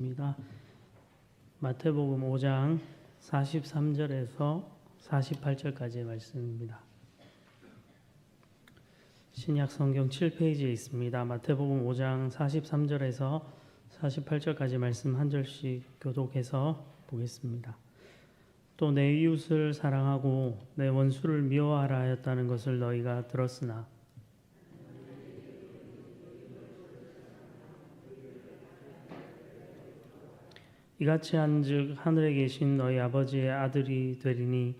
입니다. 마태복음 5장 43절에서 48절까지의 말씀입니다. 신약 성경 7페이지에 있습니다. 마태복음 5장 43절에서 48절까지 말씀 한 절씩 교독해서 보겠습니다. 또 내 이웃을 사랑하고 내 원수를 미워하라 하였다는 것을 너희가 들었으나 이같이 한즉 하늘에 계신 너희 아버지의 아들이 되리니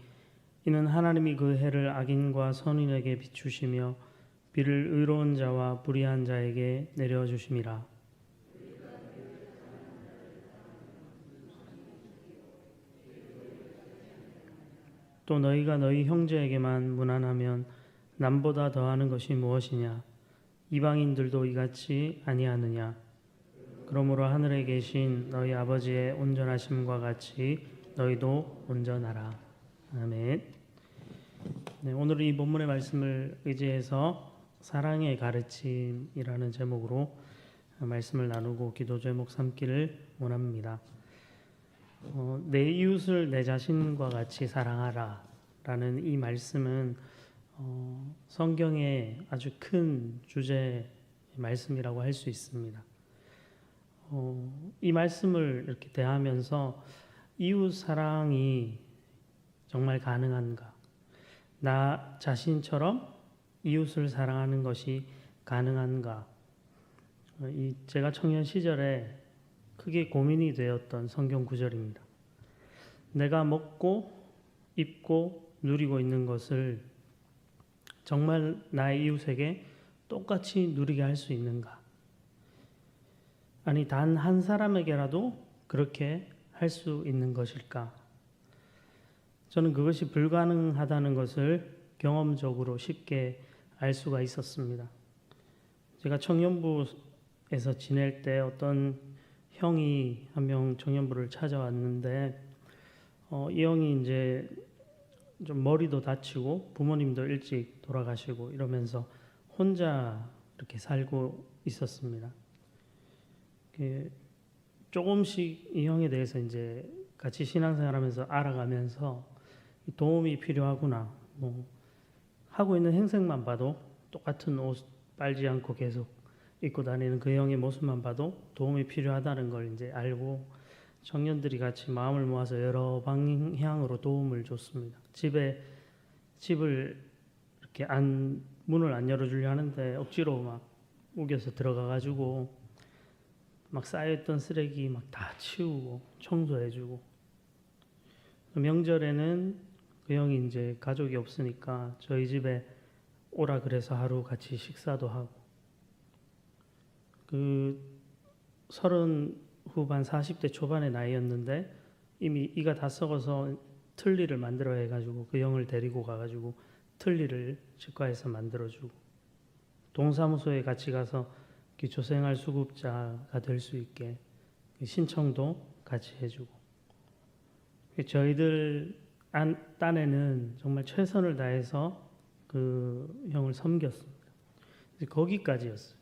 이는 하나님이 그 해를 악인과 선인에게 비추시며 비를 의로운 자와 불의한 자에게 내려주심이라. 또 너희가 너희 형제에게만 무난하면 남보다 더하는 것이 무엇이냐? 이방인들도 이같이 아니하느냐? 그러므로 하늘에 계신 너희 아버지의 온전하심과 같이 너희도 온전하라. 아멘. 네, 오늘 이 본문의 말씀을 의지해서 사랑의 가르침이라는 제목으로 말씀을 나누고 기도 제목 삼기를 원합니다. 내 이웃을 내 자신과 같이 사랑하라 라는 이 말씀은 성경의 아주 큰 주제 말씀이라고 할 수 있습니다. 이 말씀을 이렇게 대하면서 이웃 사랑이 정말 가능한가? 나 자신처럼 이웃을 사랑하는 것이 가능한가? 제가 청년 시절에 크게 고민이 되었던 성경 구절입니다. 내가 먹고 입고 누리고 있는 것을 정말 나의 이웃에게 똑같이 누리게 할 수 있는가? 아니, 단 한 사람에게라도 그렇게 할 수 있는 것일까? 저는 그것이 불가능하다는 것을 경험적으로 쉽게 알 수가 있었습니다. 제가 청년부에서 지낼 때 어떤 형이 한 명 청년부를 찾아왔는데 이 형이 이제 좀 머리도 다치고 부모님도 일찍 돌아가시고 이러면서 혼자 이렇게 살고 있었습니다. 조금씩 이 형에 대해서 이제 같이 신앙생활하면서 알아가면서 도움이 필요하구나. 하고 있는 행색만 봐도 똑같은 옷 빨지 않고 계속 입고 다니는 그 형의 모습만 봐도 도움이 필요하다는 걸 이제 알고 청년들이 같이 마음을 모아서 여러 방향으로 도움을 줬습니다. 집을 이렇게 문을 안 열어주려 하는데 억지로 막 우겨서 들어가가지고 막 쌓여있던 쓰레기 막 다 치우고 청소해주고, 명절에는 그 형이 이제 가족이 없으니까 저희 집에 오라 그래서 하루 같이 식사도 하고, 30 후반 40대 초반의 나이였는데 이미 이가 다 썩어서 틀니를 만들어 해가지고 그 형을 데리고 가가지고 틀니를 치과에서 만들어주고, 동사무소에 같이 가서 기초생활 수급자가 될 수 있게 신청도 같이 해주고, 저희들 딴에는 정말 최선을 다해서 그 형을 섬겼습니다. 거기까지였어요.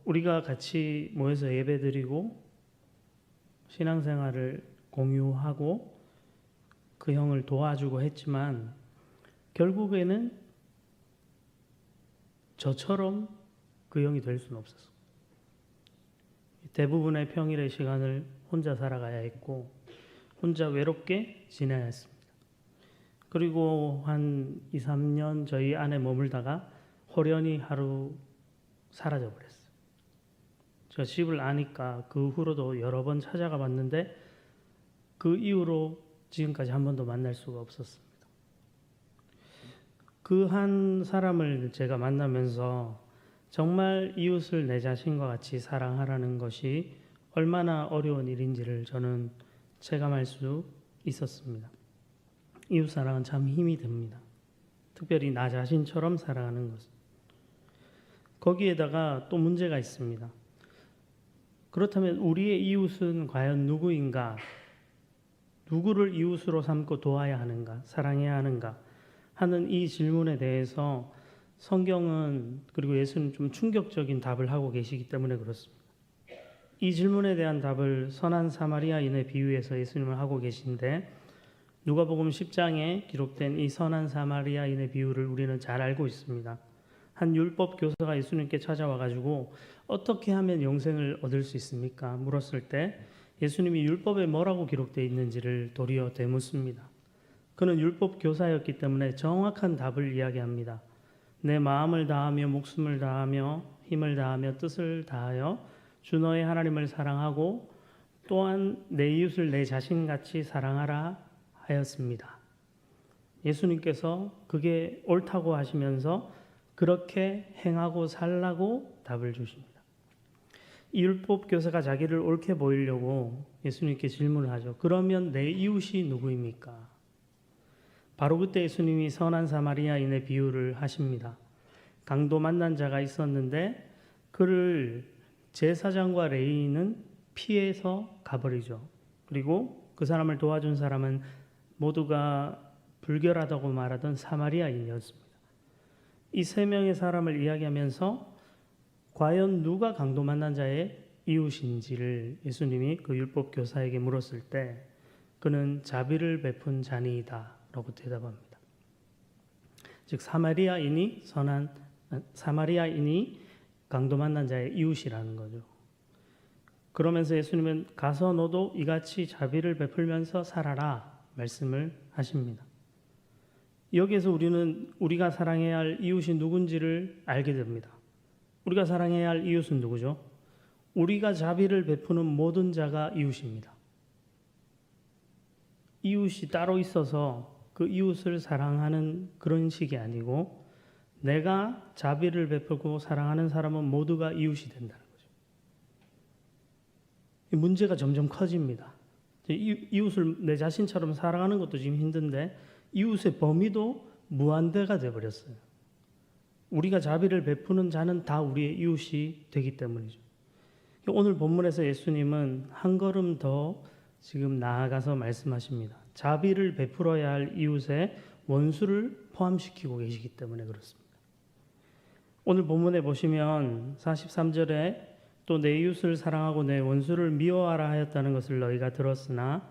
우리가 같이 모여서 예배드리고 신앙생활을 공유하고 그 형을 도와주고 했지만 결국에는 저처럼 그 형이 될 수는 없었어요. 대부분의 평일의 시간을 혼자 살아가야 했고 혼자 외롭게 지내야 했습니다. 그리고 한 2, 3년 저희 안에 머물다가 호련히 하루 사라져 버렸어요. 제가 집을 아니까 그 후로도 여러 번 찾아가 봤는데 그 이후로 지금까지 한 번도 만날 수가 없었습니다. 그 한 사람을 제가 만나면서 정말 이웃을 내 자신과 같이 사랑하라는 것이 얼마나 어려운 일인지를 저는 체감할 수 있었습니다. 이웃 사랑은 참 힘이 됩니다. 특별히 나 자신처럼 사랑하는 것. 거기에다가 또 문제가 있습니다. 그렇다면 우리의 이웃은 과연 누구인가? 누구를 이웃으로 삼고 도와야 하는가? 사랑해야 하는가? 하는 이 질문에 대해서 성경은 그리고 예수는 좀 충격적인 답을 하고 계시기 때문에 그렇습니다. 이 질문에 대한 답을 선한 사마리아인의 비유에서 예수님은 하고 계신데, 누가복음 10장에 기록된 이 선한 사마리아인의 비유를 우리는 잘 알고 있습니다. 한 율법 교사가 예수님께 찾아와 가지고 어떻게 하면 영생을 얻을 수 있습니까? 물었을 때 예수님이 율법에 뭐라고 기록되어 있는지를 도리어 되묻습니다. 그는 율법 교사였기 때문에 정확한 답을 이야기합니다. 내 마음을 다하며 목숨을 다하며 힘을 다하며 뜻을 다하여 주 너의 하나님을 사랑하고 또한 내 이웃을 내 자신같이 사랑하라 하였습니다. 예수님께서 그게 옳다고 하시면서 그렇게 행하고 살라고 답을 주십니다. 이 율법 교사가 자기를 옳게 보이려고 예수님께 질문을 하죠. 그러면 내 이웃이 누구입니까? 바로 그때 예수님이 선한 사마리아인의 비유를 하십니다. 강도 만난 자가 있었는데 그를 제사장과 레위인은 피해서 가버리죠. 그리고 그 사람을 도와준 사람은 모두가 불결하다고 말하던 사마리아인이었습니다. 이 세 명의 사람을 이야기하면서 과연 누가 강도 만난 자의 이웃인지를 예수님이 그 율법 교사에게 물었을 때 그는 자비를 베푼 자니이다 라고 대답합니다. 즉 사마리아인이 강도 만난 자의 이웃이라는 거죠. 그러면서 예수님은 가서 너도 이같이 자비를 베풀면서 살아라 말씀을 하십니다. 여기에서 우리는 우리가 사랑해야 할 이웃이 누군지를 알게 됩니다. 우리가 사랑해야 할 이웃은 누구죠? 우리가 자비를 베푸는 모든 자가 이웃입니다. 이웃이 따로 있어서 그 이웃을 사랑하는 그런 식이 아니고 내가 자비를 베풀고 사랑하는 사람은 모두가 이웃이 된다는 거죠. 이 문제가 점점 커집니다. 이웃을 내 자신처럼 사랑하는 것도 지금 힘든데 이웃의 범위도 무한대가 되어버렸어요. 우리가 자비를 베푸는 자는 다 우리의 이웃이 되기 때문이죠. 오늘 본문에서 예수님은 한 걸음 더 지금 나아가서 말씀하십니다. 자비를 베풀어야 할 이웃의 원수를 포함시키고 계시기 때문에 그렇습니다. 오늘 본문에 보시면 43절에 또 내 이웃을 사랑하고 내 원수를 미워하라 하였다는 것을 너희가 들었으나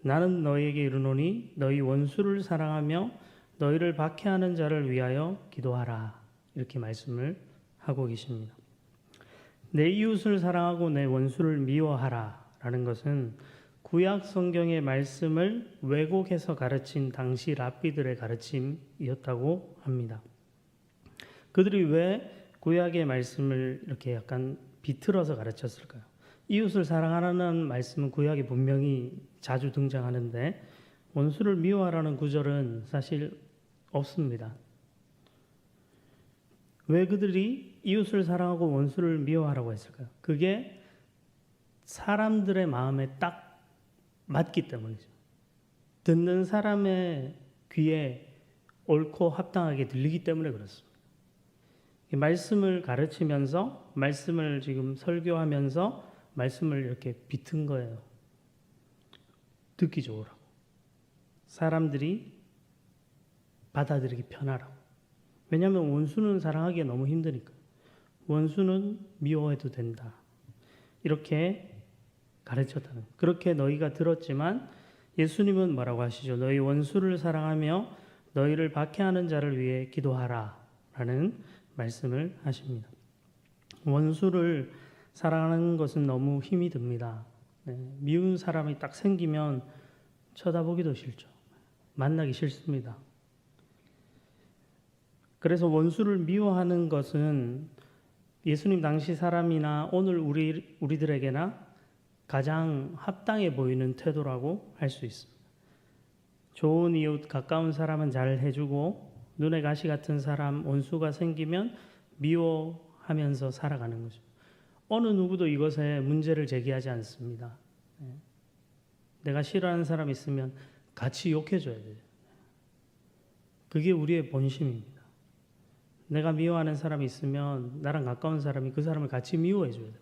나는 너희에게 이르노니 너희 원수를 사랑하며 너희를 박해하는 자를 위하여 기도하라. 이렇게 말씀을 하고 계십니다. 내 이웃을 사랑하고 내 원수를 미워하라 라는 것은 구약 성경의 말씀을 왜곡해서 가르친 당시 랍비들의 가르침이었다고 합니다. 그들이 왜 구약의 말씀을 이렇게 약간 비틀어서 가르쳤을까요? 이웃을 사랑하라는 말씀은 구약에 분명히 자주 등장하는데 원수를 미워하라는 구절은 사실 없습니다. 왜 그들이 이웃을 사랑하고 원수를 미워하라고 했을까요? 그게 사람들의 마음에 딱 맞기 때문이죠. 듣는 사람의 귀에 옳고 합당하게 들리기 때문에 그렇습니다. 말씀을 가르치면서 말씀을 지금 설교하면서 말씀을 이렇게 비튼 거예요. 듣기 좋으라고. 사람들이 받아들이기 편하라고. 왜냐하면 원수는 사랑하기가 너무 힘드니까. 원수는 미워해도 된다. 이렇게 가르쳤다는. 그렇게 너희가 들었지만 예수님은 뭐라고 하시죠? 너희 원수를 사랑하며 너희를 박해하는 자를 위해 기도하라 라는 말씀을 하십니다. 원수를 사랑하는 것은 너무 힘이 듭니다. 미운 사람이 딱 생기면 쳐다보기도 싫죠. 만나기 싫습니다. 그래서 원수를 미워하는 것은 예수님 당시 사람이나 오늘 우리들에게나 가장 합당해 보이는 태도라고 할 수 있습니다. 좋은 이웃, 가까운 사람은 잘 해주고 눈에 가시 같은 사람, 원수가 생기면 미워하면서 살아가는 거죠. 어느 누구도 이것에 문제를 제기하지 않습니다. 내가 싫어하는 사람 있으면 같이 욕해줘야 돼요. 그게 우리의 본심입니다. 내가 미워하는 사람이 있으면 나랑 가까운 사람이 그 사람을 같이 미워해줘야 됩니다.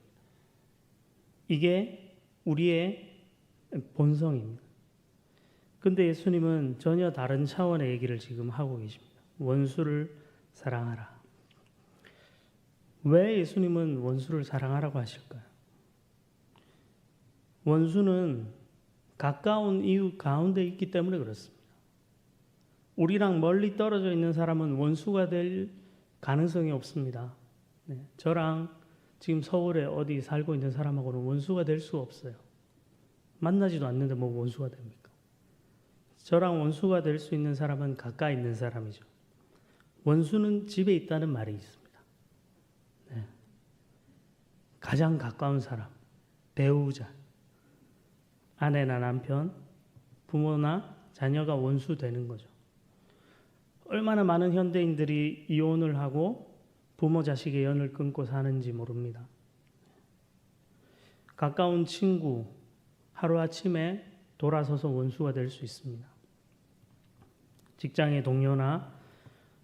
이게 우리의 본성입니다. 근데 예수님은 전혀 다른 차원의 얘기를 지금 하고 계십니다. 원수를 사랑하라. 왜 예수님은 원수를 사랑하라고 하실까요? 원수는 가까운 이웃 가운데 있기 때문에 그렇습니다. 우리랑 멀리 떨어져 있는 사람은 원수가 될 가능성이 없습니다. 네, 저랑 지금 서울에 어디 살고 있는 사람하고는 원수가 될 수 없어요. 만나지도 않는데 뭐 원수가 됩니까? 저랑 원수가 될 수 있는 사람은 가까이 있는 사람이죠. 원수는 집에 있다는 말이 있습니다. 네. 가장 가까운 사람, 배우자, 아내나 남편, 부모나 자녀가 원수 되는 거죠. 얼마나 많은 현대인들이 이혼을 하고 부모 자식의 연을 끊고 사는지 모릅니다. 가까운 친구, 하루아침에 돌아서서 원수가 될 수 있습니다. 직장의 동료나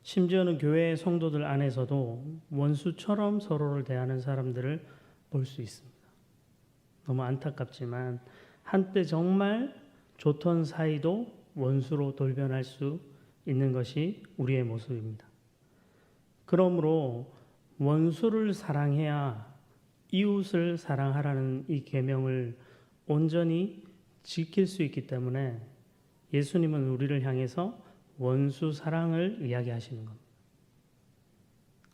심지어는 교회의 성도들 안에서도 원수처럼 서로를 대하는 사람들을 볼 수 있습니다. 너무 안타깝지만 한때 정말 좋던 사이도 원수로 돌변할 수 있는 것이 우리의 모습입니다. 그러므로 원수를 사랑해야 이웃을 사랑하라는 이 계명을 온전히 지킬 수 있기 때문에 예수님은 우리를 향해서 원수 사랑을 이야기하시는 겁니다.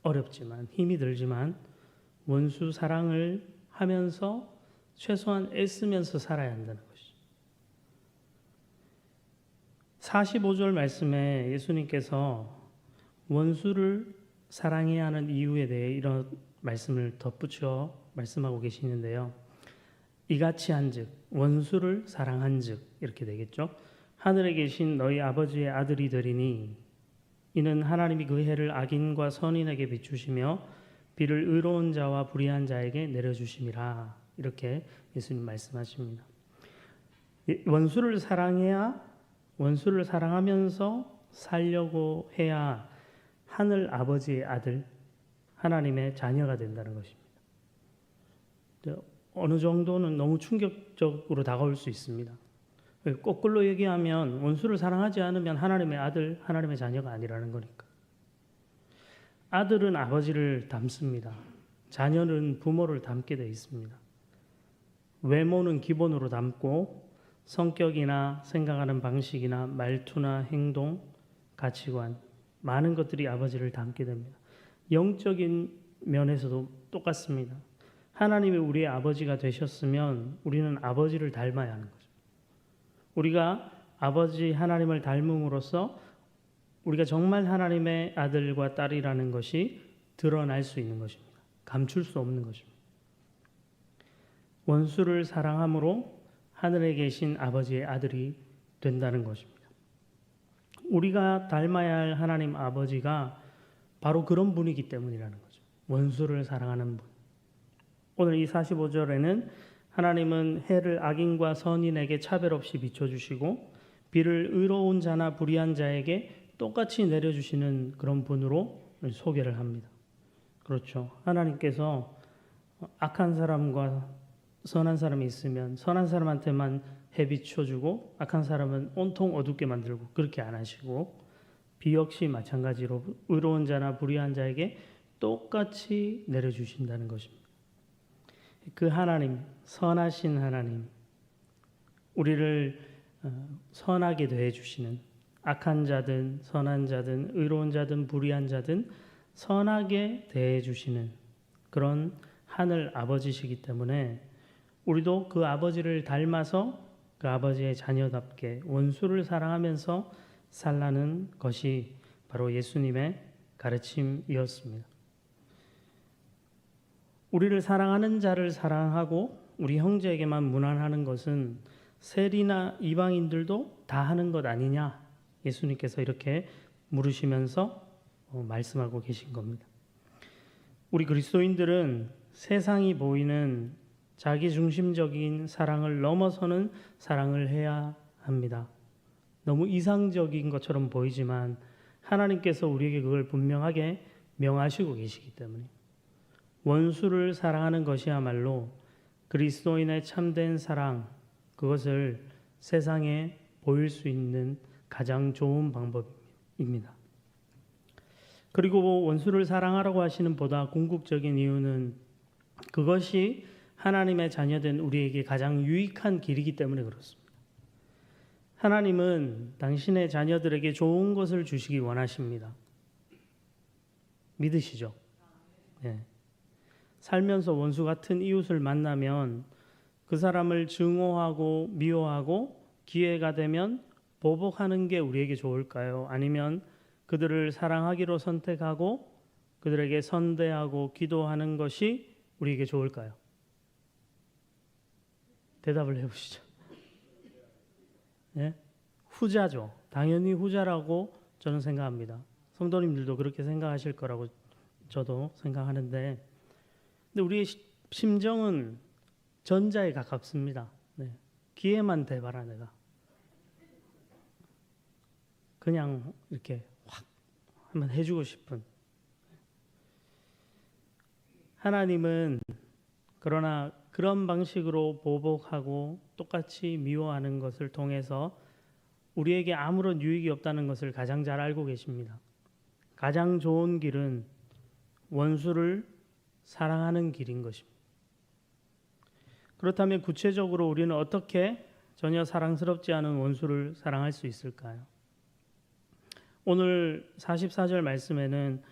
어렵지만 힘이 들지만 원수 사랑을 하면서 최소한 애쓰면서 살아야 한다는 것이죠. 45절 말씀에 예수님께서 원수를 사랑해야 하는 이유에 대해 이런 말씀을 덧붙여 말씀하고 계시는데요. 이같이 한즉 원수를 사랑한즉 이렇게 되겠죠. 하늘에 계신 너희 아버지의 아들이 되리니 이는 하나님이 그 해를 악인과 선인에게 비추시며 비를 의로운 자와 불의한 자에게 내려주심이라. 이렇게 예수님 말씀하십니다. 원수를 사랑해야 원수를 사랑하면서 살려고 해야 하늘 아버지의 아들, 하나님의 자녀가 된다는 것입니다. 어느 정도는 너무 충격적으로 다가올 수 있습니다. 거꾸로 얘기하면 원수를 사랑하지 않으면 하나님의 아들, 하나님의 자녀가 아니라는 거니까. 아들은 아버지를 닮습니다. 자녀는 부모를 닮게 되어 있습니다. 외모는 기본으로 닮고 성격이나 생각하는 방식이나 말투나 행동, 가치관, 많은 것들이 아버지를 닮게 됩니다. 영적인 면에서도 똑같습니다. 하나님이 우리의 아버지가 되셨으면 우리는 아버지를 닮아야 하는 거죠. 우리가 아버지 하나님을 닮음으로써 우리가 정말 하나님의 아들과 딸이라는 것이 드러날 수 있는 것입니다. 감출 수 없는 것입니다. 원수를 사랑함으로 하늘에 계신 아버지의 아들이 된다는 것입니다. 우리가 닮아야 할 하나님 아버지가 바로 그런 분이기 때문이라는 거죠. 원수를 사랑하는 분. 오늘 이 45절에는 하나님은 해를 악인과 선인에게 차별 없이 비춰주시고 비를 의로운 자나 불의한 자에게 똑같이 내려주시는 그런 분으로 소개를 합니다. 그렇죠. 하나님께서 악한 사람과 선한 사람이 있으면 선한 사람한테만 해 비춰주고 악한 사람은 온통 어둡게 만들고 그렇게 안 하시고 비 역시 마찬가지로 의로운 자나 불의한 자에게 똑같이 내려주신다는 것입니다. 그 하나님, 선하신 하나님, 우리를 선하게 대해주시는 악한 자든 선한 자든 의로운 자든 불의한 자든 선하게 대해주시는 그런 하늘 아버지시기 때문에 우리도 그 아버지를 닮아서 그 아버지의 자녀답게 원수를 사랑하면서 살라는 것이 바로 예수님의 가르침이었습니다. 우리를 사랑하는 자를 사랑하고 우리 형제에게만 무난하는 것은 세리나 이방인들도 다 하는 것 아니냐? 예수님께서 이렇게 물으시면서 말씀하고 계신 겁니다. 우리 그리스도인들은 세상이 보이는 자기중심적인 사랑을 넘어서는 사랑을 해야 합니다. 너무 이상적인 것처럼 보이지만 하나님께서 우리에게 그걸 분명하게 명하시고 계시기 때문에 원수를 사랑하는 것이야말로 그리스도인의 참된 사랑, 그것을 세상에 보일 수 있는 가장 좋은 방법입니다. 그리고 원수를 사랑하라고 하시는 보다 궁극적인 이유는 그것이 하나님의 자녀된 우리에게 가장 유익한 길이기 때문에 그렇습니다. 하나님은 당신의 자녀들에게 좋은 것을 주시기 원하십니다. 믿으시죠? 네. 살면서 원수 같은 이웃을 만나면 그 사람을 증오하고 미워하고 기회가 되면 보복하는 게 우리에게 좋을까요? 아니면 그들을 사랑하기로 선택하고 그들에게 선대하고 기도하는 것이 우리에게 좋을까요? 대답을 해보시죠. 네? 후자죠. 당연히 후자라고 저는 생각합니다. 성도님들도 그렇게 생각하실 거라고 저도 생각하는데, 근데 우리의 심정은 전자에 가깝습니다. 네. 기회만 대봐라 내가. 그냥 이렇게 확 한번 해주고 싶은. 하나님은 그러나 그런 방식으로 보복하고 똑같이 미워하는 것을 통해서 우리에게 아무런 유익이 없다는 것을 가장 잘 알고 계십니다. 가장 좋은 길은 원수를 사랑하는 길인 것입니다. 그렇다면 구체적으로 우리는 어떻게 전혀 사랑스럽지 않은 원수를 사랑할 수 있을까요? 오늘 44절 말씀에는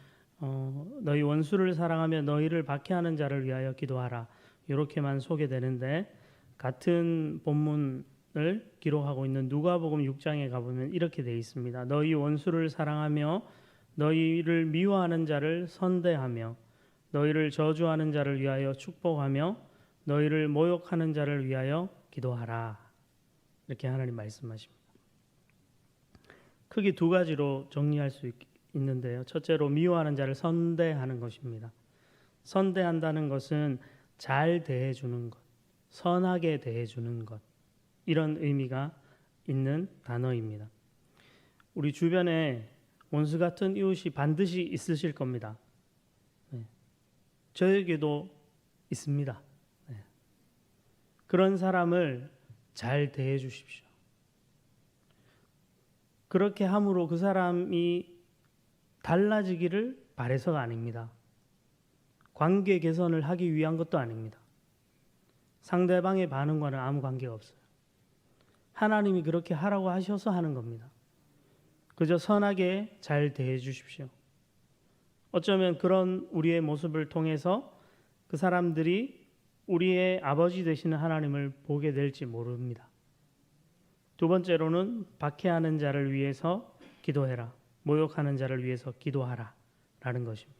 너희 원수를 사랑하며 너희를 박해하는 자를 위하여 기도하라, 이렇게만 소개되는데, 같은 본문을 기록하고 있는 누가복음 6장에 가보면 이렇게 되어 있습니다. 너희 원수를 사랑하며 너희를 미워하는 자를 선대하며 너희를 저주하는 자를 위하여 축복하며 너희를 모욕하는 자를 위하여 기도하라, 이렇게 하나님 말씀하십니다. 크게 두 가지로 정리할 수 있는데요. 첫째로 미워하는 자를 선대하는 것입니다. 선대한다는 것은 잘 대해주는 것, 선하게 대해주는 것, 이런 의미가 있는 단어입니다. 우리 주변에 원수 같은 이웃이 반드시 있으실 겁니다. 네. 저에게도 있습니다. 네. 그런 사람을 잘 대해 주십시오. 그렇게 함으로 그 사람이 달라지기를 바라서가 아닙니다. 관계 개선을 하기 위한 것도 아닙니다. 상대방의 반응과는 아무 관계가 없어요. 하나님이 그렇게 하라고 하셔서 하는 겁니다. 그저 선하게 잘 대해 주십시오. 어쩌면 그런 우리의 모습을 통해서 그 사람들이 우리의 아버지 되시는 하나님을 보게 될지 모릅니다. 두 번째로는 박해하는 자를 위해서 기도해라, 모욕하는 자를 위해서 기도하라 라는 것입니다.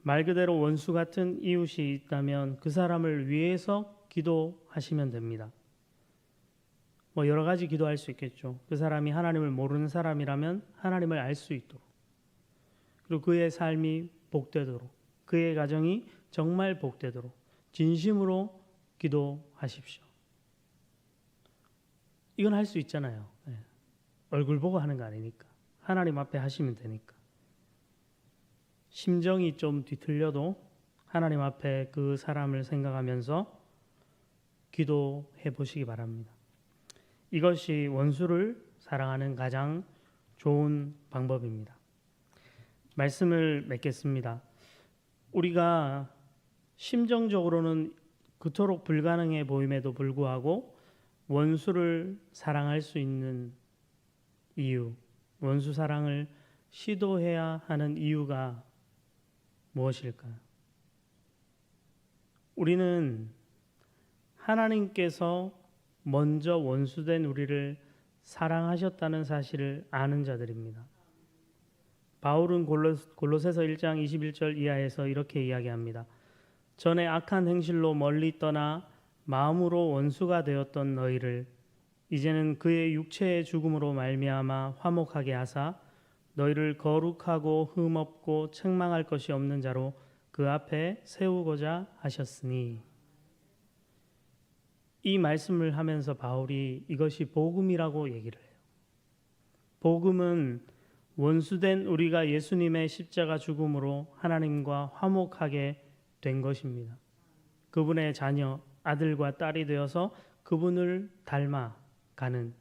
말 그대로 원수 같은 이웃이 있다면 그 사람을 위해서 기도하시면 됩니다. 여러 가지 기도할 수 있겠죠. 그 사람이 하나님을 모르는 사람이라면 하나님을 알 수 있도록, 그리고 그의 삶이 복되도록, 그의 가정이 정말 복되도록 진심으로 기도하십시오. 이건 할 수 있잖아요. 네. 얼굴 보고 하는 거 아니니까. 하나님 앞에 하시면 되니까. 심정이 좀 뒤틀려도 하나님 앞에 그 사람을 생각하면서 기도해 보시기 바랍니다. 이것이 원수를 사랑하는 가장 좋은 방법입니다. 말씀을 맺겠습니다. 우리가 심정적으로는 그토록 불가능해 보임에도 불구하고 원수를 사랑할 수 있는 이유, 원수 사랑을 시도해야 하는 이유가 무엇일까요? 우리는 하나님께서 먼저 원수된 우리를 사랑하셨다는 사실을 아는 자들입니다. 바울은 골로새서 1장 21절 이하에서 이렇게 이야기합니다. 전에 악한 행실로 멀리 떠나 마음으로 원수가 되었던 너희를 이제는 그의 육체의 죽음으로 말미암아 화목하게 하사 너희를 거룩하고 흠없고 책망할 것이 없는 자로 그 앞에 세우고자 하셨으니. 이 말씀을 하면서 바울이 이것이 복음이라고 얘기를 해요. 복음은 원수된 우리가 예수님의 십자가 죽음으로 하나님과 화목하게 된 것입니다. 그분의 자녀, 아들과 딸이 되어서 그분을 닮아가는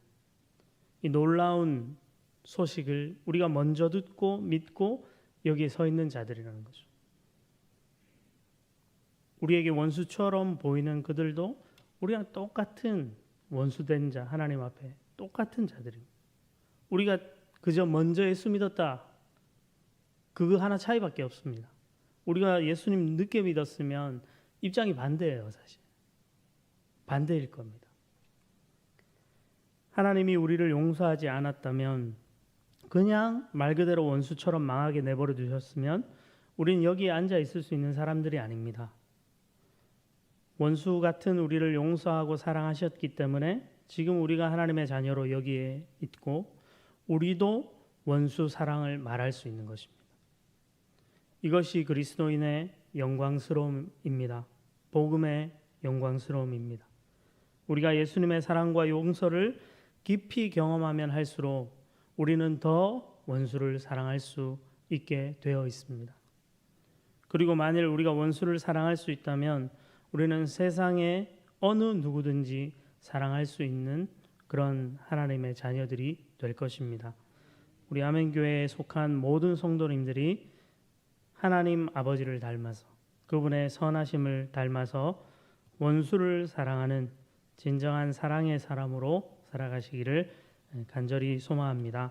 이 놀라운 소식을 우리가 먼저 듣고 믿고 여기에 서 있는 자들이라는 거죠. 우리에게 원수처럼 보이는 그들도 우리랑 똑같은 원수된 자, 하나님 앞에 똑같은 자들입니다. 우리가 그저 먼저 예수 믿었다, 그거 하나 차이밖에 없습니다. 우리가 예수님 늦게 믿었으면 입장이 반대예요. 사실 반대일 겁니다. 하나님이 우리를 용서하지 않았다면, 그냥 말 그대로 원수처럼 망하게 내버려 두셨으면 우리는 여기에 앉아 있을 수 있는 사람들이 아닙니다. 원수 같은 우리를 용서하고 사랑하셨기 때문에 지금 우리가 하나님의 자녀로 여기에 있고, 우리도 원수 사랑을 말할 수 있는 것입니다. 이것이 그리스도인의 영광스러움입니다. 복음의 영광스러움입니다. 우리가 예수님의 사랑과 용서를 깊이 경험하면 할수록 우리는 더 원수를 사랑할 수 있게 되어 있습니다. 그리고 만일 우리가 원수를 사랑할 수 있다면 우리는 세상의 어느 누구든지 사랑할 수 있는 그런 하나님의 자녀들이 될 것입니다. 우리 아멘교회에 속한 모든 성도님들이 하나님 아버지를 닮아서, 그분의 선하심을 닮아서 원수를 사랑하는 진정한 사랑의 사람으로 살아가시기를 간절히 소망합니다.